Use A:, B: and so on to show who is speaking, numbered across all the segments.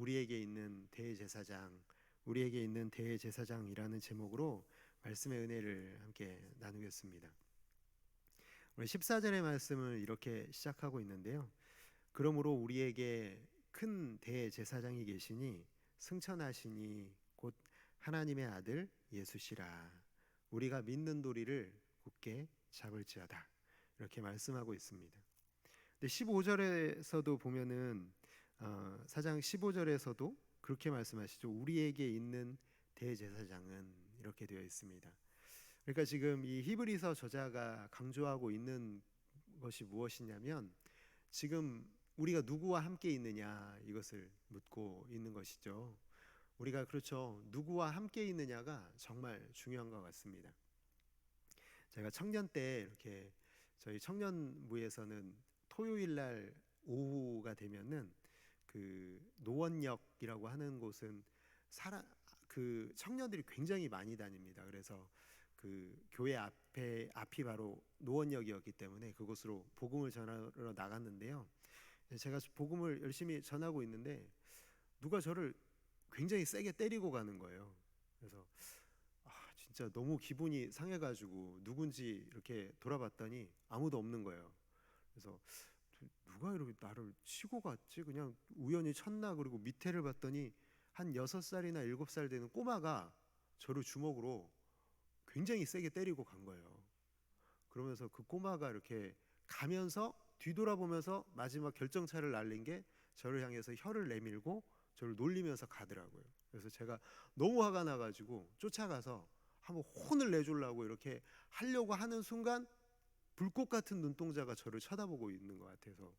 A: 우리에게 있는 대제사장, 우리에게 있는 대제사장이라는 제목으로 말씀의 은혜를 함께 나누겠습니다. 오늘 14절의 말씀을 이렇게 시작하고 있는데요. 그러므로 우리에게 큰 대제사장이 계시니 승천하시니 곧 하나님의 아들 예수시라. 우리가 믿는 도리를 굳게 잡을지어다. 이렇게 말씀하고 있습니다. 근데 15절에서도 보면은 4장 15절에서도 그렇게 말씀하시죠. 우리에게 있는 대제사장은 이렇게 되어 있습니다. 그러니까 지금 이 히브리서 저자가 강조하고 있는 것이 무엇이냐면 지금 우리가 누구와 함께 있느냐 이것을 묻고 있는 것이죠. 우리가 그렇죠. 누구와 함께 있느냐가 정말 중요한 것 같습니다. 제가 청년 때 이렇게 저희 청년부에서는 토요일 날 오후가 되면은 그 노원역이라고 하는 곳은 그 청년들이 굉장히 많이 다닙니다. 그래서 그 교회 앞이 바로 노원역이었기 때문에 그곳으로 복음을 전하러 나갔는데요. 제가 복음을 열심히 전하고 있는데 누가 저를 굉장히 세게 때리고 가는 거예요. 그래서 진짜 너무 기분이 상해가지고 누군지 이렇게 돌아봤더니 아무도 없는 거예요. 그래서 누가 이렇게 나를 치고 갔지? 그냥 우연히 쳤나? 그리고 밑에를 봤더니 한 6살이나 7살 되는 꼬마가 저를 주먹으로 굉장히 세게 때리고 간 거예요. 그러면서 그 꼬마가 이렇게 가면서 뒤돌아보면서 마지막 결정차를 날린 게 저를 향해서 혀를 내밀고 저를 놀리면서 가더라고요. 그래서 제가 너무 화가 나가지고 쫓아가서 한번 혼을 내주려고 이렇게 하려고 하는 순간 불꽃 같은 눈동자가 저를 쳐다보고 있는 것 같아서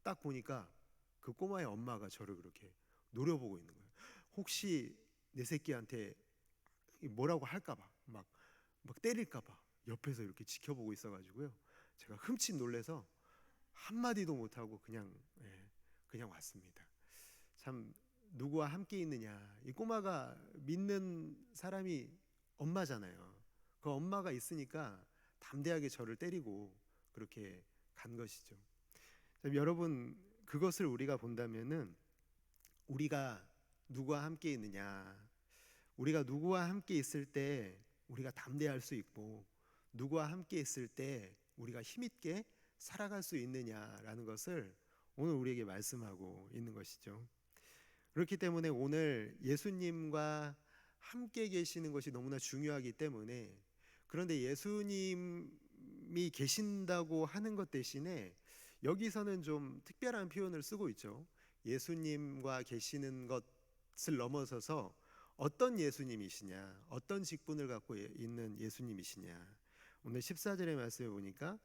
A: 딱 보니까 그 꼬마의 엄마가 저를 그렇게 노려보고 있는 거예요. 혹시 내 새끼한테 뭐라고 할까봐 막 때릴까봐 옆에서 이렇게 지켜보고 있어가지고요. 제가 흠칫 놀래서 한마디도 못하고 그냥 왔습니다. 참 누구와 함께 있느냐. 이 꼬마가 믿는 사람이 엄마잖아요. 그 엄마가 있으니까 담대하게 저를 때리고 그렇게 간 것이죠. 여러분 그것을 우리가 본다면은 우리가 누구와 함께 있느냐, 우리가 누구와 함께 있을 때 우리가 담대할 수 있고 누구와 함께 있을 때 우리가 힘있게 살아갈 수 있느냐라는 것을 오늘 우리에게 말씀하고 있는 것이죠. 그렇기 때문에 오늘 예수님과 함께 계시는 것이 너무나 중요하기 때문에 그런데 예수님이 계신다고 하는 것 대신에 여기서는 좀 특별한 표현을 쓰고 있죠. 예수님과 계시는 것을 넘어서서 어떤 예수님이시냐, 어떤 직분을 갖고 있는 예수님이시냐. 오늘 14절의 말씀에 보니까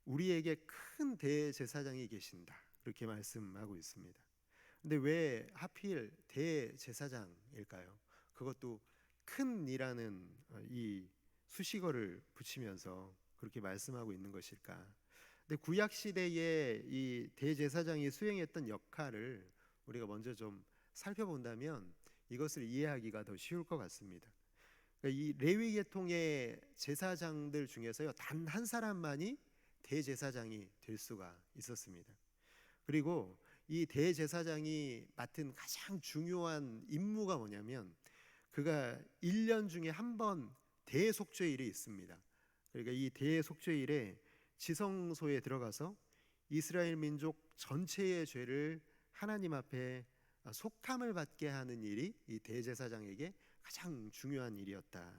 A: 우리에게 큰 대제사장이 계신다 그렇게 말씀하고 있습니다. 근데 왜 하필 대제사장일까요? 그것도 큰이라는 이 수식어를 붙이면서 그렇게 말씀하고 있는 것일까? 근데 구약 시대에 이 대제사장이 수행했던 역할을 우리가 먼저 좀 살펴본다면 이것을 이해하기가 더 쉬울 것 같습니다. 그러니까 이 레위 계통의 제사장들 중에서요 단 한 사람만이 대제사장이 될 수가 있었습니다. 그리고 이 대제사장이 맡은 가장 중요한 임무가 뭐냐면 그가 1년 중에 한 번 대속죄일이 있습니다. 그러니까 이 대속죄일에 지성소에 들어가서 이스라엘 민족 전체의 죄를 하나님 앞에 속함을 받게 하는 일이 이 대제사장에게 가장 중요한 일이었다.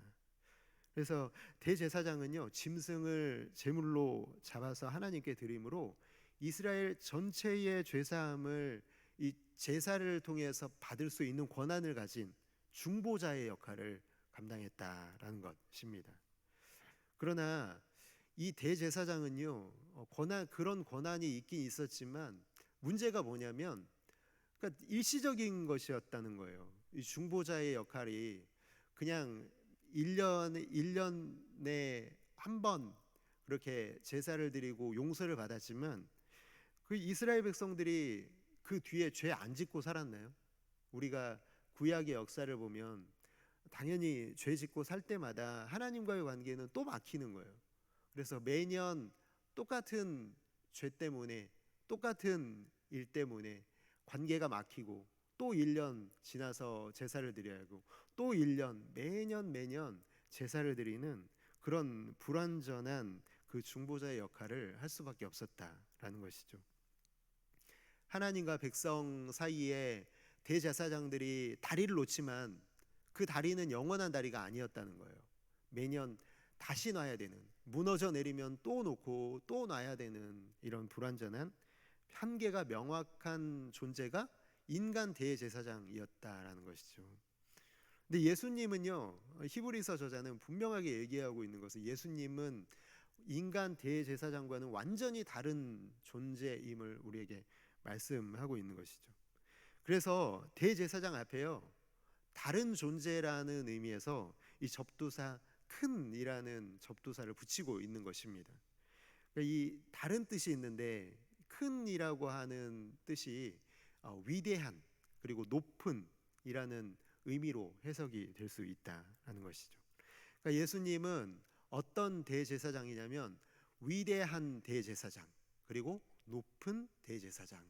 A: 그래서 대제사장은요 짐승을 제물로 잡아서 하나님께 드림으로 이스라엘 전체의 죄사함을 이 제사를 통해서 받을 수 있는 권한을 가진 중보자의 역할을 감당했다라는 것입니다. 그러나 이 대제사장은요 그런 권한이 있긴 있었지만 문제가 뭐냐면 그러니까 일시적인 것이었다는 거예요. 이 중보자의 역할이 그냥 1년에 한 번 그렇게 제사를 드리고 용서를 받았지만 그 이스라엘 백성들이 그 뒤에 죄 안 짓고 살았나요? 우리가 구약의 역사를 보면 당연히 죄 짓고 살 때마다 하나님과의 관계는 또 막히는 거예요. 그래서 매년 똑같은 죄 때문에 똑같은 일 때문에 관계가 막히고 또 1년 지나서 제사를 드려야 하고 또 1년 매년 제사를 드리는 그런 불완전한 그 중보자의 역할을 할 수밖에 없었다라는 것이죠. 하나님과 백성 사이에 대제사장들이 다리를 놓지만 그 다리는 영원한 다리가 아니었다는 거예요. 매년 다시 놔야 되는, 무너져 내리면 또 놓고 또 놔야 되는 이런 불완전한 한계가 명확한 존재가 인간 대제사장이었다라는 것이죠. 근데 예수님은요, 히브리서 저자는 분명하게 얘기하고 있는 것은 예수님은 인간 대제사장과는 완전히 다른 존재임을 우리에게 말씀하고 있는 것이죠. 그래서 대제사장 앞에요, 다른 존재라는 의미에서 이 접두사 큰이라는 접두사를 붙이고 있는 것입니다. 그러니까 이 다른 뜻이 있는데 큰이라고 하는 뜻이 위대한 그리고 높은이라는 의미로 해석이 될 수 있다라는 것이죠. 그러니까 예수님은 어떤 대제사장이냐면 위대한 대제사장 그리고 높은 대제사장,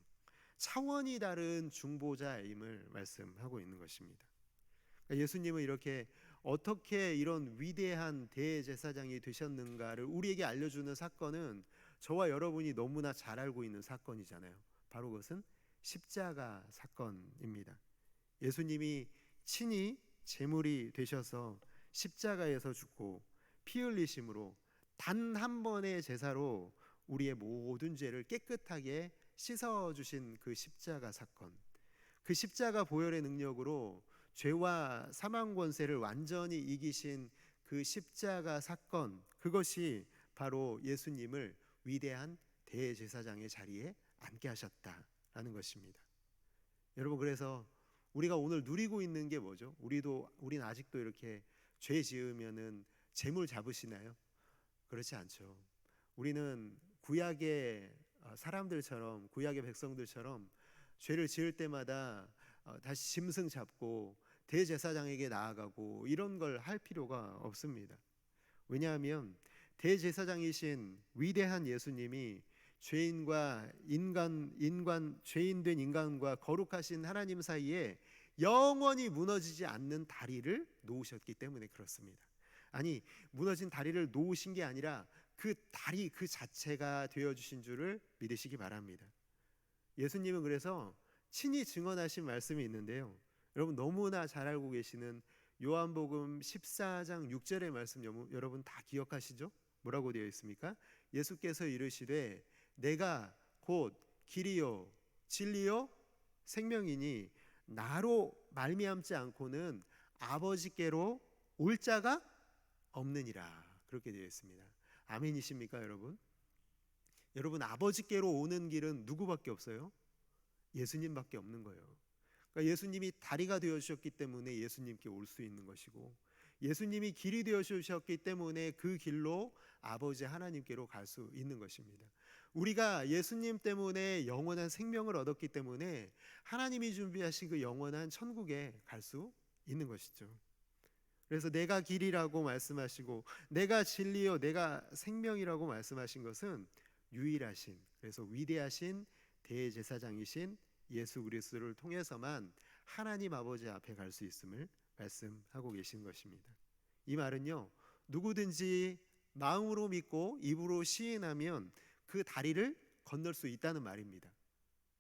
A: 차원이 다른 중보자임을 말씀하고 있는 것입니다. 그러니까 예수님은 이렇게 어떻게 이런 위대한 대제사장이 되셨는가를 우리에게 알려주는 사건은 저와 여러분이 너무나 잘 알고 있는 사건이잖아요. 바로 그것은 십자가 사건입니다. 예수님이 친히 제물이 되셔서 십자가에서 죽고 피 흘리심으로 단 한 번의 제사로 우리의 모든 죄를 깨끗하게 씻어주신 그 십자가 사건, 그 십자가 보혈의 능력으로 죄와 사망 권세를 완전히 이기신 그 십자가 사건, 그것이 바로 예수님을 위대한 대제사장의 자리에 앉게 하셨다라는 것입니다. 여러분, 그래서 우리가 오늘 누리고 있는 게 뭐죠? 우리는 아직도 이렇게 죄 지으면은 재물 잡으시나요? 그렇지 않죠. 우리는 구약의 사람들처럼, 구약의 백성들처럼 죄를 지을 때마다 다시 짐승 잡고 대제사장에게 나아가고 이런 걸 할 필요가 없습니다. 왜냐하면 대제사장이신 위대한 예수님이 죄인과 죄인 된 인간과 거룩하신 하나님 사이에 영원히 무너지지 않는 다리를 놓으셨기 때문에 그렇습니다. 아니, 무너진 다리를 놓으신 게 아니라 그 다리 그 자체가 되어주신 줄을 믿으시기 바랍니다. 예수님은 그래서 친히 증언하신 말씀이 있는데요, 여러분 너무나 잘 알고 계시는 요한복음 14장 6절의 말씀 여러분 다 기억하시죠? 뭐라고 되어 있습니까? 예수께서 이르시되 내가 곧 길이요 진리요 생명이니 나로 말미암지 않고는 아버지께로 올 자가 없느니라, 그렇게 되어 있습니다. 아멘이십니까 여러분? 여러분, 아버지께로 오는 길은 누구밖에 없어요? 예수님밖에 없는 거예요. 그러니까 예수님이 다리가 되어 주셨기 때문에 예수님께 올 수 있는 것이고, 예수님이 길이 되어 주셨기 때문에 그 길로 아버지 하나님께로 갈 수 있는 것입니다. 우리가 예수님 때문에 영원한 생명을 얻었기 때문에 하나님이 준비하신 그 영원한 천국에 갈 수 있는 것이죠. 그래서 내가 길이라고 말씀하시고 내가 진리요 내가 생명이라고 말씀하신 것은 유일하신, 그래서 위대하신 대제사장이신 예수 그리스도를 통해서만 하나님 아버지 앞에 갈 수 있음을 말씀하고 계신 것입니다. 이 말은요, 누구든지 마음으로 믿고 입으로 시인하면 그 다리를 건널 수 있다는 말입니다.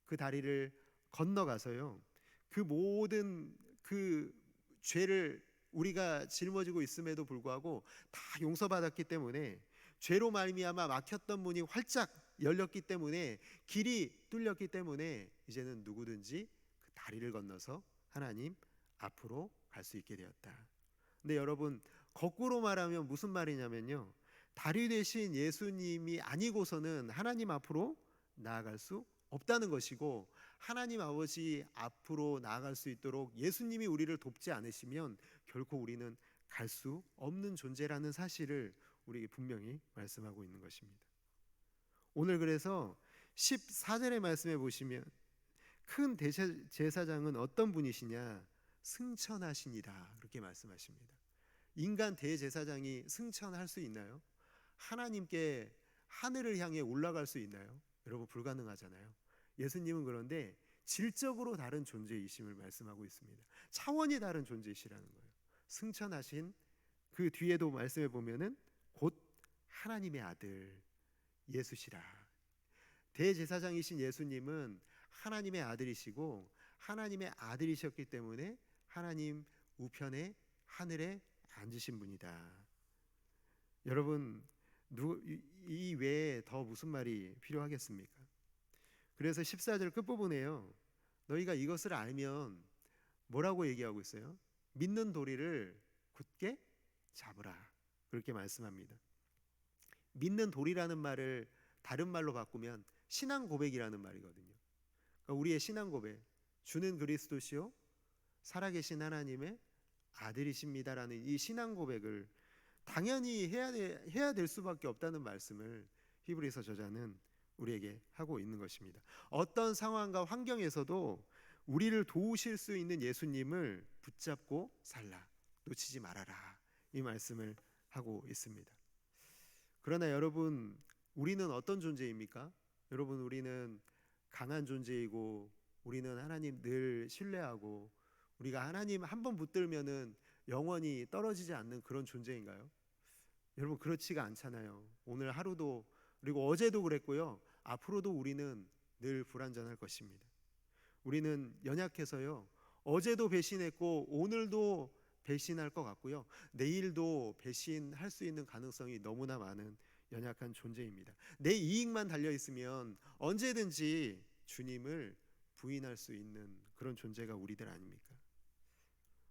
A: 그 다리를 건너가서요, 그 모든 그 죄를 우리가 짊어지고 있음에도 불구하고 다 용서받았기 때문에, 죄로 말미암아 막혔던 문이 활짝 열렸기 때문에, 길이 뚫렸기 때문에 이제는 누구든지 그 다리를 건너서 하나님 앞으로 갈 수 있게 되었다. 근데 여러분, 거꾸로 말하면 무슨 말이냐면요, 다리 되신 예수님이 아니고서는 하나님 앞으로 나아갈 수 없다는 것이고, 하나님 아버지 앞으로 나아갈 수 있도록 예수님이 우리를 돕지 않으시면 결코 우리는 갈 수 없는 존재라는 사실을 우리에게 분명히 말씀하고 있는 것입니다. 오늘 그래서 14절의 말씀에 보시면 큰 대제사장은 어떤 분이시냐? 승천하시니라, 그렇게 말씀하십니다. 인간 대제사장이 승천할 수 있나요? 하나님께 하늘을 향해 올라갈 수 있나요? 여러분, 불가능하잖아요. 예수님은 그런데 질적으로 다른 존재이심을 말씀하고 있습니다. 차원이 다른 존재이시라는 거예요. 승천하신 그 뒤에도 말씀해 보면은 곧 하나님의 아들 예수시라. 대제사장이신 예수님은 하나님의 아들이시고 하나님의 아들이셨기 때문에 하나님 우편에 하늘에 앉으신 분이다. 여러분, 이 외에 더 무슨 말이 필요하겠습니까? 그래서 14절 끝부분에요, 너희가 이것을 알면 뭐라고 얘기하고 있어요? 믿는 도리를 굳게 잡으라, 그렇게 말씀합니다. 믿는 도리라는 말을 다른 말로 바꾸면 신앙 고백이라는 말이거든요. 그러니까 우리의 신앙 고백, 주는 그리스도시요 살아계신 하나님의 아들이십니다라는 이 신앙 고백을 당연히 해야 될 수밖에 없다는 말씀을 히브리서 저자는 우리에게 하고 있는 것입니다. 어떤 상황과 환경에서도 우리를 도우실 수 있는 예수님을 붙잡고 살라, 놓치지 말아라, 이 말씀을 하고 있습니다. 그러나 여러분, 우리는 어떤 존재입니까? 여러분, 우리는 강한 존재이고 우리는 하나님 늘 신뢰하고 우리가 하나님 한번 붙들면은 영원히 떨어지지 않는 그런 존재인가요? 여러분, 그렇지가 않잖아요. 오늘 하루도, 그리고 어제도 그랬고요, 앞으로도 우리는 늘 불완전할 것입니다. 우리는 연약해서요, 어제도 배신했고 오늘도 배신할 것 같고요, 내일도 배신할 수 있는 가능성이 너무나 많은 연약한 존재입니다. 내 이익만 달려 있으면 언제든지 주님을 부인할 수 있는 그런 존재가 우리들 아닙니까?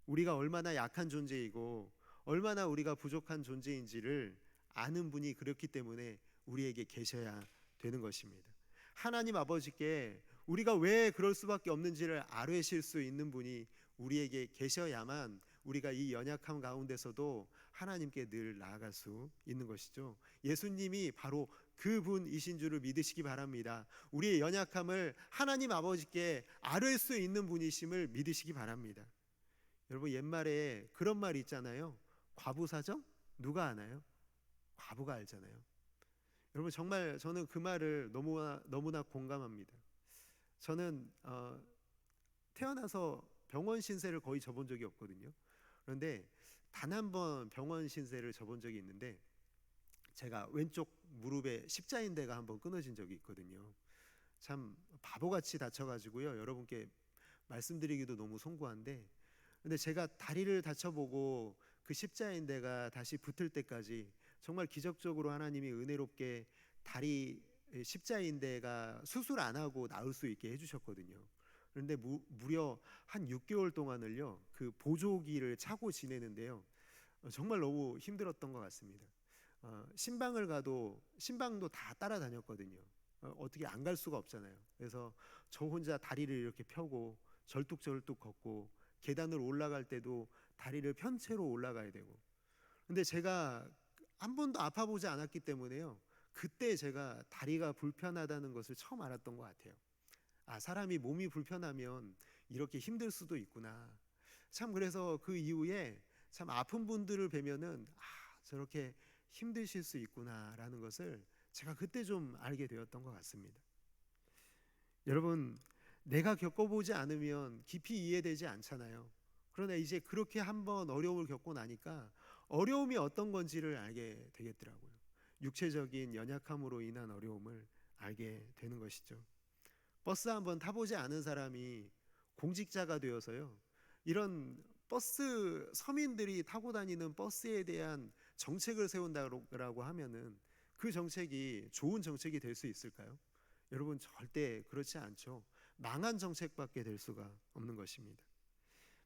A: 우리가 얼마나 약한 존재이고 얼마나 우리가 부족한 존재인지를 아는 분이 그렇기 때문에 우리에게 계셔야 되는 것입니다. 하나님 아버지께 우리가 왜 그럴 수밖에 없는지를 아뢰실 수 있는 분이 우리에게 계셔야만 우리가 이 연약함 가운데서도 하나님께 늘 나아갈 수 있는 것이죠. 예수님이 바로 그분이신 줄을 믿으시기 바랍니다. 우리의 연약함을 하나님 아버지께 아뢰 수 있는 분이심을 믿으시기 바랍니다. 여러분, 옛말에 그런 말이 있잖아요. 과부 사정? 누가 아나요? 과부가 알잖아요. 여러분, 정말 저는 그 말을 너무나 공감합니다. 저는 태어나서 병원 신세를 거의 져본 적이 없거든요. 그런데 단 한 번 병원 신세를 져본 적이 있는데, 제가 왼쪽 무릎에 십자인대가 한번 끊어진 적이 있거든요. 참 바보같이 다쳐가지고요, 여러분께 말씀드리기도 너무 송구한데, 근데 제가 다리를 다쳐보고 그 십자인대가 다시 붙을 때까지 정말 기적적으로 하나님이 은혜롭게 다리 십자인대가 수술 안 하고 나을 수 있게 해주셨거든요. 그런데 무려 한 6개월 동안을요, 그 보조기를 차고 지내는데요, 정말 너무 힘들었던 것 같습니다. 신방을 가도 신방도 다 따라다녔거든요. 어떻게 안 갈 수가 없잖아요. 그래서 저 혼자 다리를 이렇게 펴고 절뚝절뚝 걷고 계단을 올라갈 때도 다리를 편 채로 올라가야 되고. 근데 제가 한 번도 아파보지 않았기 때문에요, 그때 제가 다리가 불편하다는 것을 처음 알았던 것 같아요. 아, 사람이 몸이 불편하면 이렇게 힘들 수도 있구나. 참, 그래서 그 이후에 참 아픈 분들을 뵈면은 저렇게 힘드실 수 있구나라는 것을 제가 그때 좀 알게 되었던 것 같습니다. 여러분, 내가 겪어보지 않으면 깊이 이해되지 않잖아요. 그러나 이제 그렇게 한번 어려움을 겪고 나니까 어려움이 어떤 건지를 알게 되겠더라고요. 육체적인 연약함으로 인한 어려움을 알게 되는 것이죠. 버스 한번 타보지 않은 사람이 공직자가 되어서요, 이런 버스, 서민들이 타고 다니는 버스에 대한 정책을 세운다고 하면은 그 정책이 좋은 정책이 될 수 있을까요? 여러분, 절대 그렇지 않죠. 망한 정책밖에 될 수가 없는 것입니다.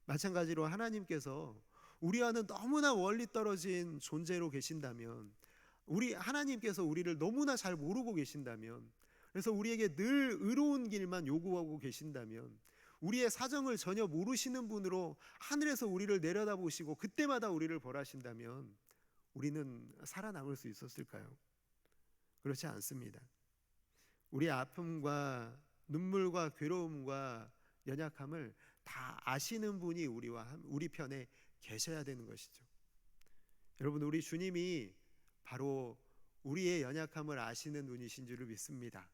A: 마찬가지로 하나님께서 우리와는 너무나 멀리 떨어진 존재로 계신다면, 하나님께서 우리를 너무나 잘 모르고 계신다면, 그래서 우리에게 늘 의로운 길만 요구하고 계신다면, 우리의 사정을 전혀 모르시는 분으로 하늘에서 우리를 내려다보시고 그때마다 우리를 벌하신다면 우리는 살아남을 수 있었을까요? 그렇지 않습니다. 우리의 아픔과 눈물과 괴로움과 연약함을 다 아시는 분이 우리 편에 계셔야 되는 것이죠. 여러분, 우리 주님이 바로 우리의 연약함을 아시는 분이신 줄을 믿습니다.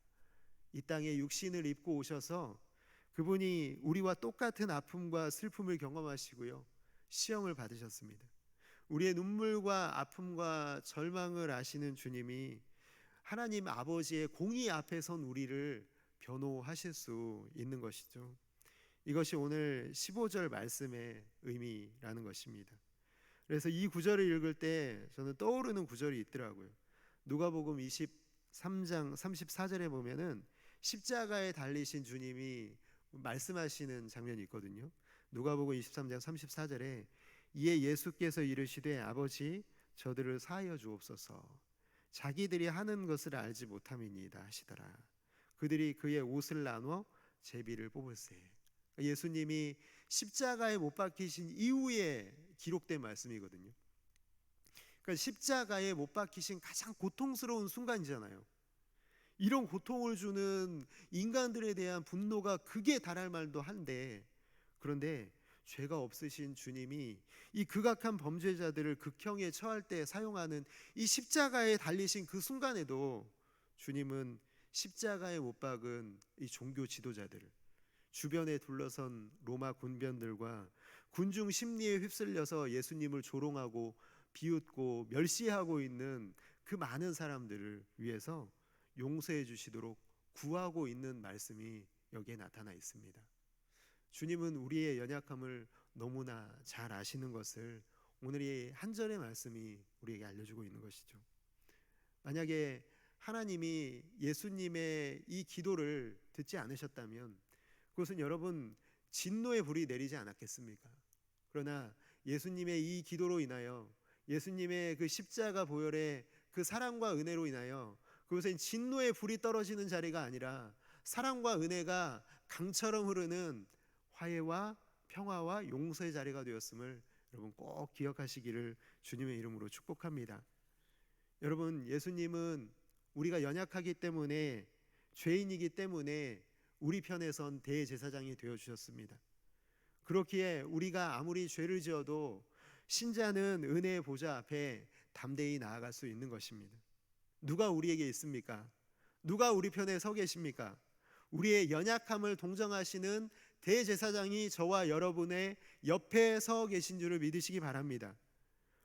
A: 이 땅에 육신을 입고 오셔서 그분이 우리와 똑같은 아픔과 슬픔을 경험하시고요, 시험을 받으셨습니다. 우리의 눈물과 아픔과 절망을 아시는 주님이 하나님 아버지의 공의 앞에 선 우리를 변호하실 수 있는 것이죠. 이것이 오늘 15절 말씀의 의미라는 것입니다. 그래서 이 구절을 읽을 때 저는 떠오르는 구절이 있더라고요. 누가복음 23장 34절에 보면은 십자가에 달리신 주님이 말씀하시는 장면이 있거든요. 누가복음 23장 34절에 이에 예수께서 이르시되 아버지 저들을 사하여 주옵소서 자기들이 하는 것을 알지 못함이니이다 하시더라. 그들이 그의 옷을 나눠 제비를 뽑을세. 예수님이 십자가에 못 박히신 이후에 기록된 말씀이거든요. 그러니까 십자가에 못 박히신 가장 고통스러운 순간이잖아요. 이런 고통을 주는 인간들에 대한 분노가 극에 달할 말도 한데, 그런데 죄가 없으신 주님이 이 극악한 범죄자들을 극형에 처할 때 사용하는 이 십자가에 달리신 그 순간에도 주님은 십자가에 못 박은 이 종교 지도자들을, 주변에 둘러선 로마 군병들과 군중 심리에 휩쓸려서 예수님을 조롱하고 비웃고 멸시하고 있는 그 많은 사람들을 위해서 용서해 주시도록 구하고 있는 말씀이 여기에 나타나 있습니다. 주님은 우리의 연약함을 너무나 잘 아시는 것을 오늘 이 한 절의 말씀이 우리에게 알려주고 있는 것이죠. 만약에 하나님이 예수님의 이 기도를 듣지 않으셨다면 그것은 여러분 진노의 불이 내리지 않았겠습니까? 그러나 예수님의 이 기도로 인하여, 예수님의 그 십자가 보혈의 그 사랑과 은혜로 인하여 그것은 진노의 불이 떨어지는 자리가 아니라 사랑과 은혜가 강처럼 흐르는 화해와 평화와 용서의 자리가 되었음을 여러분 꼭 기억하시기를 주님의 이름으로 축복합니다. 여러분, 예수님은 우리가 연약하기 때문에, 죄인이기 때문에 우리 편에 선 대제사장이 되어주셨습니다. 그렇기에 우리가 아무리 죄를 지어도 신자는 은혜의 보좌 앞에 담대히 나아갈 수 있는 것입니다. 누가 우리에게 있습니까? 누가 우리 편에 서 계십니까? 우리의 연약함을 동정하시는 대제사장이 저와 여러분의 옆에 서 계신 줄을 믿으시기 바랍니다.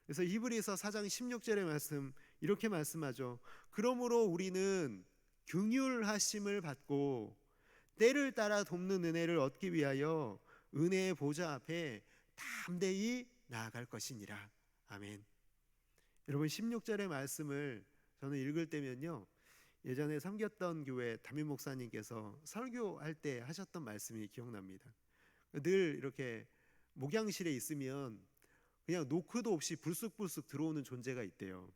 A: 그래서 히브리서 4장 16절의 말씀 이렇게 말씀하죠. 그러므로 우리는 긍휼하심을 받고 때를 따라 돕는 은혜를 얻기 위하여 은혜의 보좌 앞에 담대히 나아갈 것이니라. 아멘. 여러분, 16절의 말씀을 저는 읽을 때면요, 예전에 섬겼던 교회 담임 목사님께서 설교할 때 하셨던 말씀이 기억납니다. 늘 이렇게 목양실에 있으면 그냥 노크도 없이 불쑥불쑥 들어오는 존재가 있대요.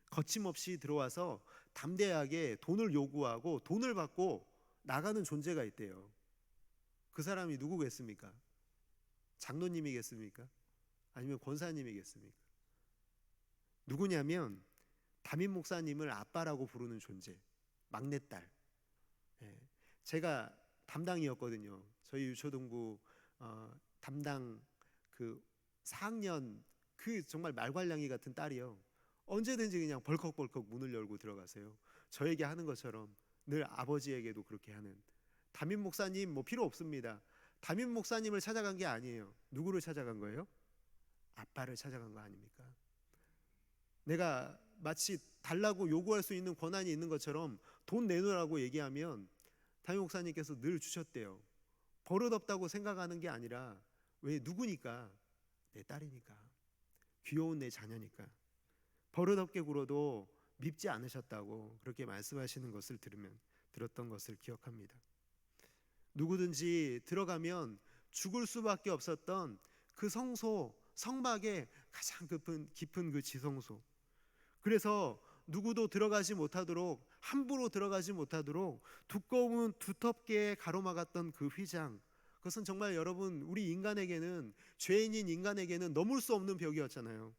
A: 거침없이 들어와서 담대하게 돈을 요구하고 돈을 받고 나가는 존재가 있대요. 그 사람이 누구겠습니까? 장로님이겠습니까? 아니면 권사님이겠습니까? 누구냐면 담임 목사님을 아빠라고 부르는 존재, 막내딸. 제가 담당이었거든요. 저희 유초동부 담당 그 4학년 그 정말 말괄량이 같은 딸이요. 언제든지 그냥 벌컥벌컥 문을 열고 들어가세요. 저에게 하는 것처럼 늘 아버지에게도 그렇게 하는. 담임 목사님 뭐 필요 없습니다. 담임 목사님을 찾아간 게 아니에요. 누구를 찾아간 거예요? 아빠를 찾아간 거 아닙니까? 내가 마치 달라고 요구할 수 있는 권한이 있는 것처럼 돈 내놓으라고 얘기하면 담임 목사님께서 늘 주셨대요. 버릇없다고 생각하는 게 아니라 왜 누구니까? 내 딸이니까, 귀여운 내 자녀니까. 버릇없게 굴어도 밉지 않으셨다고 그렇게 말씀하시는 것을 들었던 것을 기억합니다. 누구든지 들어가면 죽을 수밖에 없었던 그 성소, 성막의 가장 깊은 그 지성소. 그래서 누구도 들어가지 못하도록, 함부로 들어가지 못하도록 두텁게 가로막았던 그 휘장, 그것은 정말 여러분 우리 인간에게는, 죄인인 인간에게는 넘을 수 없는 벽이었잖아요.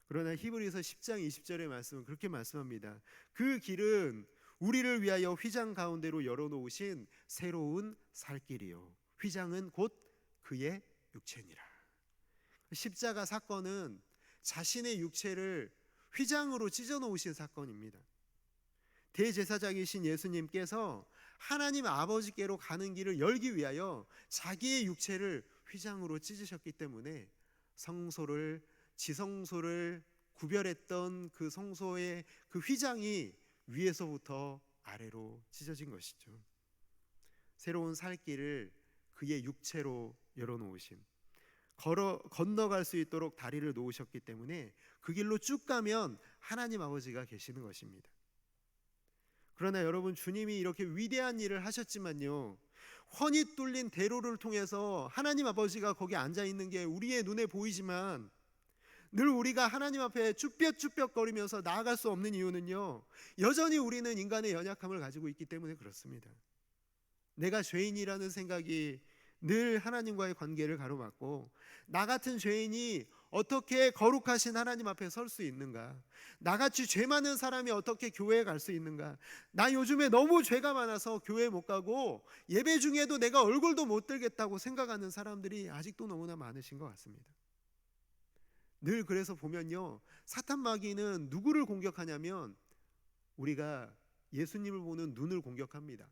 A: 그러나 히브리서 10장 20절의 말씀은 그렇게 말씀합니다. 그 길은 우리를 위하여 휘장 가운데로 열어놓으신 새로운 살 길이요, 휘장은 곧 그의 육체니라. 십자가 사건은 자신의 육체를 휘장으로 찢어 놓으신 사건입니다. 대제사장이신 예수님께서 하나님 아버지께로 가는 길을 열기 위하여 자기의 육체를 휘장으로 찢으셨기 때문에 성소를 지성소를 구별했던 그 성소의 그 휘장이 위에서부터 아래로 찢어진 것이죠. 새로운 살 길을 그의 육체로 열어놓으신, 건너갈 수 있도록 다리를 놓으셨기 때문에 그 길로 쭉 가면 하나님 아버지가 계시는 것입니다. 그러나 여러분, 주님이 이렇게 위대한 일을 하셨지만요, 훤히 뚫린 대로를 통해서 하나님 아버지가 거기 앉아 있는 게 우리의 눈에 보이지만 늘 우리가 하나님 앞에 쭈뼛쭈뼛거리면서 나아갈 수 없는 이유는요, 여전히 우리는 인간의 연약함을 가지고 있기 때문에 그렇습니다. 내가 죄인이라는 생각이 늘 하나님과의 관계를 가로막고, 나 같은 죄인이 어떻게 거룩하신 하나님 앞에 설 수 있는가, 나같이 죄 많은 사람이 어떻게 교회에 갈 수 있는가, 나 요즘에 너무 죄가 많아서 교회 못 가고 예배 중에도 내가 얼굴도 못 들겠다고 생각하는 사람들이 아직도 너무나 많으신 것 같습니다. 늘 그래서 보면요, 사탄 마귀는 누구를 공격하냐면 우리가 예수님을 보는 눈을 공격합니다.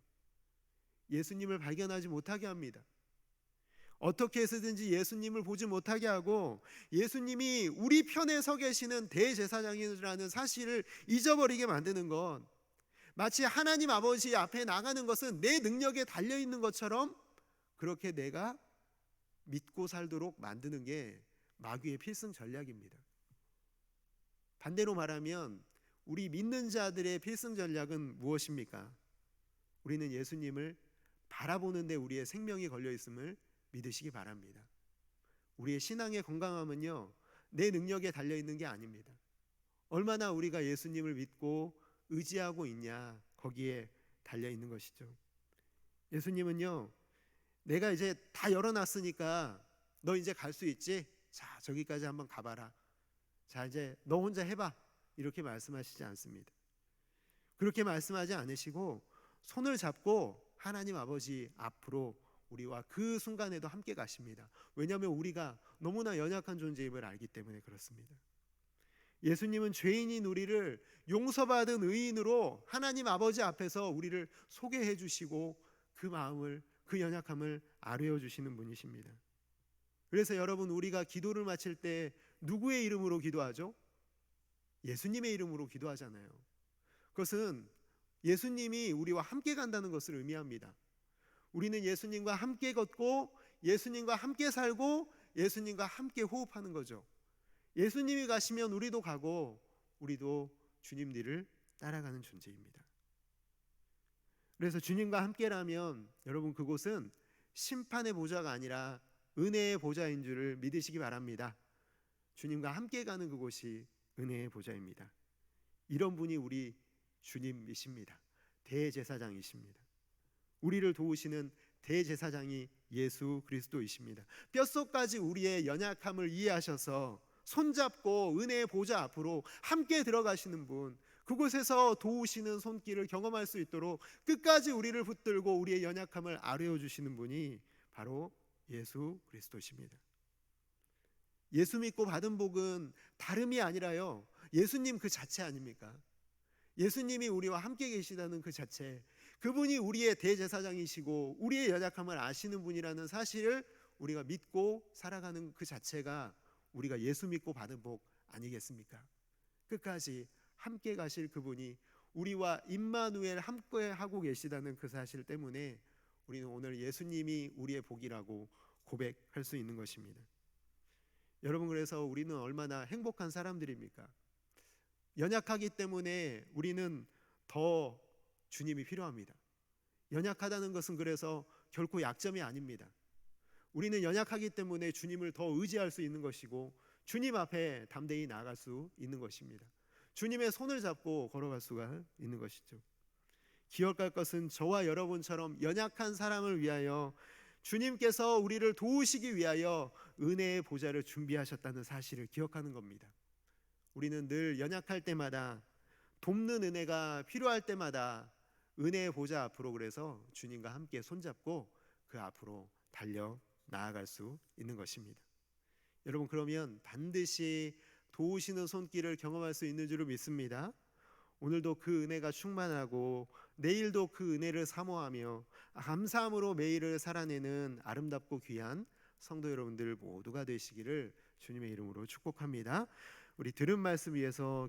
A: 예수님을 발견하지 못하게 합니다. 어떻게 해서든지 예수님을 보지 못하게 하고, 예수님이 우리 편에 서 계시는 대제사장이라는 사실을 잊어버리게 만드는 것, 마치 하나님 아버지 앞에 나가는 것은 내 능력에 달려있는 것처럼 그렇게 내가 믿고 살도록 만드는 게 마귀의 필승 전략입니다. 반대로 말하면 우리 믿는 자들의 필승 전략은 무엇입니까? 우리는 예수님을 바라보는데 우리의 생명이 걸려 있음을 믿으시기 바랍니다. 우리의 신앙의 건강함은요, 내 능력에 달려 있는 게 아닙니다. 얼마나 우리가 예수님을 믿고 의지하고 있냐, 거기에 달려 있는 것이죠. 예수님은요, 내가 이제 다 열어놨으니까 너 이제 갈 수 있지? 자, 저기까지 한번 가봐라. 자, 이제 너 혼자 해봐. 이렇게 말씀하시지 않습니다. 그렇게 말씀하지 않으시고 손을 잡고 하나님 아버지 앞으로 우리와 그 순간에도 함께 가십니다. 왜냐하면 우리가 너무나 연약한 존재임을 알기 때문에 그렇습니다. 예수님은 죄인인 우리를 용서받은 의인으로 하나님 아버지 앞에서 우리를 소개해 주시고 그 마음을, 그 연약함을 아뢰어 주시는 분이십니다. 그래서 여러분, 우리가 기도를 마칠 때 누구의 이름으로 기도하죠? 예수님의 이름으로 기도하잖아요. 그것은 예수님이 우리와 함께 간다는 것을 의미합니다. 우리는 예수님과 함께 걷고 예수님과 함께 살고 예수님과 함께 호흡하는 거죠. 예수님이 가시면 우리도 가고 우리도 주님 뒤를 따라가는 존재입니다. 그래서 주님과 함께라면 여러분, 그곳은 심판의 보좌가 아니라 은혜의 보좌인 줄을 믿으시기 바랍니다. 주님과 함께 가는 그곳이 은혜의 보좌입니다. 이런 분이 우리 주님이십니다. 대제사장이십니다. 우리를 도우시는 대제사장이 예수 그리스도이십니다. 뼛속까지 우리의 연약함을 이해하셔서 손잡고 은혜의 보좌 앞으로 함께 들어가시는 분, 그곳에서 도우시는 손길을 경험할 수 있도록 끝까지 우리를 붙들고 우리의 연약함을 아뢰어 주시는 분이 바로 예수 그리스도십니다. 예수 믿고 받은 복은 다름이 아니라요, 예수님 그 자체 아닙니까? 예수님이 우리와 함께 계시다는 그 자체, 그분이 우리의 대제사장이시고 우리의 연약함을 아시는 분이라는 사실을 우리가 믿고 살아가는 그 자체가 우리가 예수 믿고 받은 복 아니겠습니까? 끝까지 함께 가실 그분이 우리와 임마누엘 함께 하고 계시다는 그 사실 때문에 우리는 오늘 예수님이 우리의 복이라고 고백할 수 있는 것입니다. 여러분, 그래서 우리는 얼마나 행복한 사람들입니까? 연약하기 때문에 우리는 더 주님이 필요합니다. 연약하다는 것은 그래서 결코 약점이 아닙니다. 우리는 연약하기 때문에 주님을 더 의지할 수 있는 것이고 주님 앞에 담대히 나아갈 수 있는 것입니다. 주님의 손을 잡고 걸어갈 수가 있는 것이죠. 기억할 것은 저와 여러분처럼 연약한 사람을 위하여 주님께서 우리를 도우시기 위하여 은혜의 보좌를 준비하셨다는 사실을 기억하는 겁니다. 우리는 늘 연약할 때마다, 돕는 은혜가 필요할 때마다 은혜의 보좌 앞으로, 그래서 주님과 함께 손잡고 그 앞으로 달려 나아갈 수 있는 것입니다. 여러분, 그러면 반드시 도우시는 손길을 경험할 수 있는 줄을 믿습니다. 오늘도 그 은혜가 충만하고 내일도 그 은혜를 사모하며 감사함으로 매일을 살아내는 아름답고 귀한 성도 여러분들 모두가 되시기를 주님의 이름으로 축복합니다. 우리 들은 말씀 위해서